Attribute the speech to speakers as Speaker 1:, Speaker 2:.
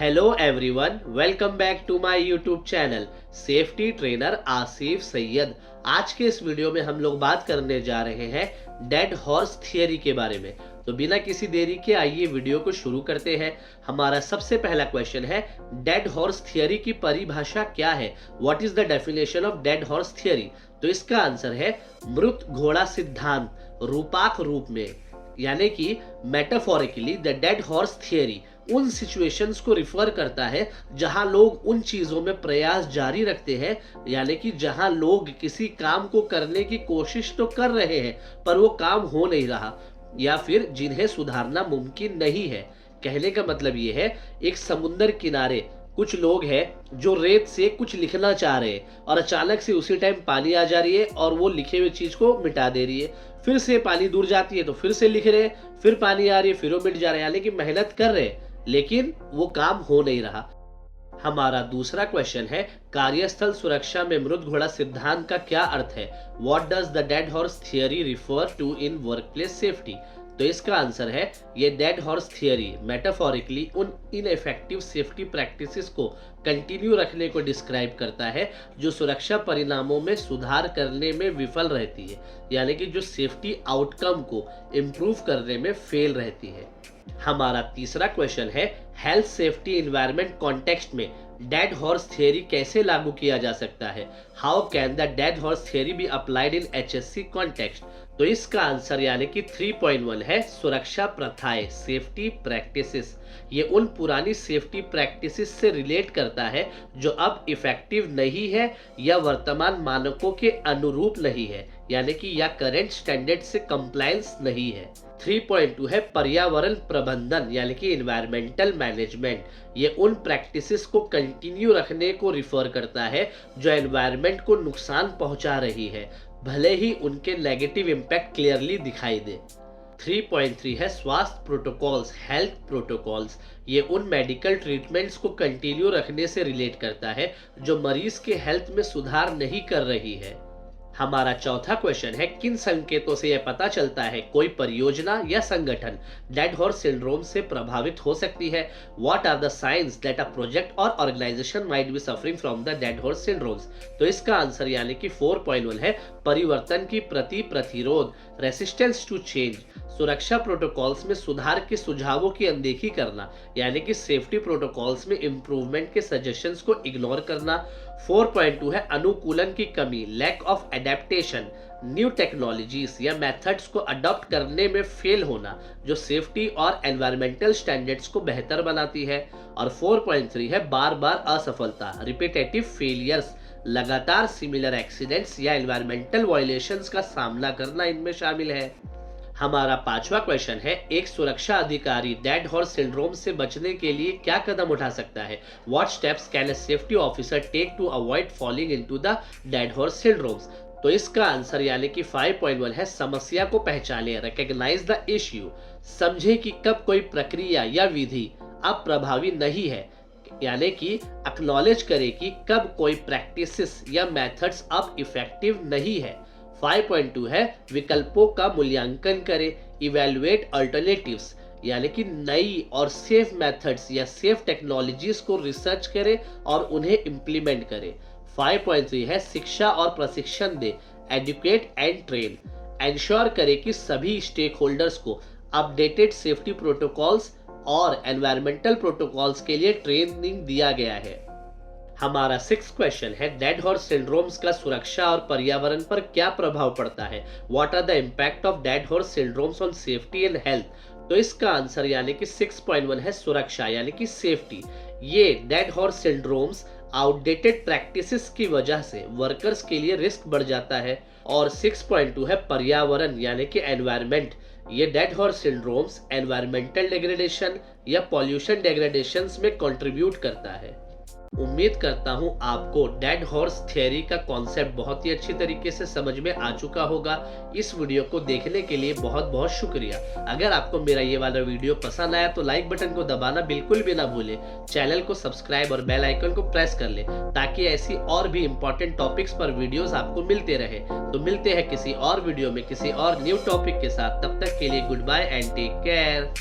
Speaker 1: Hello everyone, welcome back to my YouTube channel safety trainer Asif Syed. आज के इस video में हम लोग बात करने जा रहे हैं डेड हॉर्स थियरी के बारे में। तो बिना किसी देरी के आइए वीडियो को शुरू करते हैं। हमारा सबसे पहला क्वेश्चन है, डेड हॉर्स थियरी की परिभाषा क्या है? What is the definition of dead horse theory? तो इसका आंसर है मृत घोड़ा सिद्धांत। रूपाक रूप में यानी कि metaphorically the dead horse theory उन सिचुएशंस को रिफर करता है जहां लोग उन चीजों में प्रयास जारी रखते हैं, यानी कि जहां लोग किसी काम को करने की कोशिश तो कर रहे हैं पर वो काम हो नहीं रहा, या फिर जिन्हें सुधारना मुमकिन नहीं है। कहने का मतलब ये है, एक समुंदर किनारे कुछ लोग हैं जो रेत से कुछ लिखना चाह रहे हैं और अचानक से उसी टाइम पानी आ जा रही है और वो लिखे हुए चीज को मिटा दे रही है। फिर से पानी दूर जाती है तो फिर से लिख रहे हैं, फिर पानी आ रही है, फिर वो मिट जा रहा है। यानी कि मेहनत कर रहे हैं लेकिन वो काम हो नहीं रहा। हमारा दूसरा क्वेश्चन है, कार्यस्थल सुरक्षा में मृत घोड़ा सिद्धांत का क्या अर्थ है? What does the dead horse theory refer to in workplace safety? तो इसका आंसर है, ये डेड हॉर्स थियरी मेटाफोरिकली उन इनइफेक्टिव सेफ्टी प्रैक्टिसेस को कंटिन्यू रखने को डिस्क्राइब करता है जो सुरक्षा परिणामों में सुधार करने में विफल रहती है, यानी कि जो सेफ्टी आउटकम को इम्प्रूव करने में फेल रहती है। हमारा तीसरा क्वेश्चन है, हेल्थ सेफ्टी एनवायरनमेंट कॉन्टेक्स्ट में डेड हॉर्स थियरी कैसे लागू किया जा सकता है? How can the dead horse theory be applied in HSC context? तो इसका आंसर यानी कि 3.1 है, सुरक्षा प्रथाएं, सेफ्टी प्रैक्टिसेस। ये उन पुरानी सेफ्टी प्रैक्टिसेस से रिलेट करता है जो अब इफेक्टिव नहीं है या वर्तमान मानकों के अनुरूप नहीं है, यानी कि या करंट स्टैंडर्ड से कंप्लायंस नहीं है। 3.2 है, पर्यावरण प्रबंधन यानी कि एनवायरमेंटल मैनेजमेंट। ये उन प्रैक्टिसेस को कंटिन्यू रखने को रिफर करता है जो एनवायरमेंट को नुकसान पहुंचा रही है, भले ही उनके नेगेटिव इम्पैक्ट क्लियरली दिखाई दे। 3.3 है, स्वास्थ्य प्रोटोकॉल्स, हेल्थ प्रोटोकॉल्स। ये उन मेडिकल ट्रीटमेंट्स को कंटिन्यू रखने से रिलेट करता है जो मरीज के हेल्थ में सुधार नहीं कर रही है। हमारा चौथा क्वेश्चन है, किन संकेतों से यह पता चलता है कोई परियोजना या संगठन डेड हॉर्स सिंड्रोम से प्रभावित हो सकती है? What are the science that a project or organisation might be suffering from the dead horse syndromes? तो इसका आंसर यानी कि 4.1 है, परिवर्तन की प्रति प्रतिरोध, रेसिस्टेंस टू चेंज। सुरक्षा प्रोटोकॉल्स में सुधार के सुझावों की अनदेखी करना, यानी कि सेफ्टी प्रोटोकॉल्स में इंप्रूवमेंट के सजेशंस को इग्नोर करना। 4.2 है, अनुकूलन की कमी, lack of adaptation, new technologies या मेथड्स को अडॉप्ट करने में फेल होना जो सेफ्टी और एनवायरमेंटल स्टैंडर्ड्स को बेहतर बनाती है। और 4.3 है, बार बार असफलता, रिपीटेटिव फेलियर्स, लगातार सिमिलर एक्सीडेंट्स या एनवायरमेंटल वायलेशंस का सामना करना इनमें शामिल है। हमारा पांचवा क्वेश्चन है, एक सुरक्षा अधिकारी डेड हॉर्स सिंड्रोम से बचने के लिए क्या कदम उठा सकता है? What steps can a safety officer take to avoid falling into the dead horse syndromes? तो इसका आंसर यानी कि 5.1 है, समस्या को पहचाने, रिकॉग्नाइज द इश्यू, समझे कि कब कोई प्रक्रिया या विधि अब प्रभावी नहीं है, यानी कि एक्नॉलेज करे कि कब कोई प्रैक्टिसेस या मेथड्स अब इफेक्टिव नहीं है। 5.2 है, विकल्पों का मूल्यांकन करें, इवैल्यूएट अल्टरनेटिव्स, यानी कि नई और सेफ मेथड्स या सेफ टेक्नोलॉजीज को रिसर्च करें और उन्हें इंप्लीमेंट करें। 5.3 है, शिक्षा और प्रशिक्षण दे, एजुकेट एंड ट्रेन, एंश्योर करें कि सभी स्टेक होल्डर्स को अपडेटेड सेफ्टी प्रोटोकॉल्स और एनवायरमेंटल प्रोटोकॉल्स के लिए ट्रेनिंग दिया गया है। हमारा 6th क्वेश्चन है, डेड हॉर्स सिंड्रोम्स का सुरक्षा और पर्यावरण पर क्या प्रभाव पड़ता है? What are the impact of dead horse syndromes on safety and health? तो इसका आंसर यानी कि 6.1 है, सुरक्षा यानी कि सेफ्टी। ये dead horse syndromes outdated practices की वजह से वर्कर्स के लिए रिस्क बढ़ जाता है। और 6.2 है, पर्यावरण यानी कि एनवायरमेंट। ये dead horse syndromes environmental degradation या पॉल्यूशन डिग्रेडेशंस में कंट्रीब्यूट करता है। उम्मीद करता हूं आपको डेड हॉर्स थियरी का कॉन्सेप्ट बहुत ही अच्छी तरीके से समझ में आ चुका होगा। इस वीडियो को देखने के लिए बहुत बहुत शुक्रिया। अगर आपको मेरा ये वाला वीडियो पसंद आया तो लाइक बटन को दबाना बिल्कुल भी ना भूले, चैनल को सब्सक्राइब और बेल आइकन को प्रेस कर ले ताकि ऐसी और भी इंपॉर्टेंट टॉपिक्स पर वीडियोस आपको मिलते रहे। तो मिलते हैं किसी और वीडियो में किसी और न्यू टॉपिक के साथ, तब तक के लिए goodbye and take care.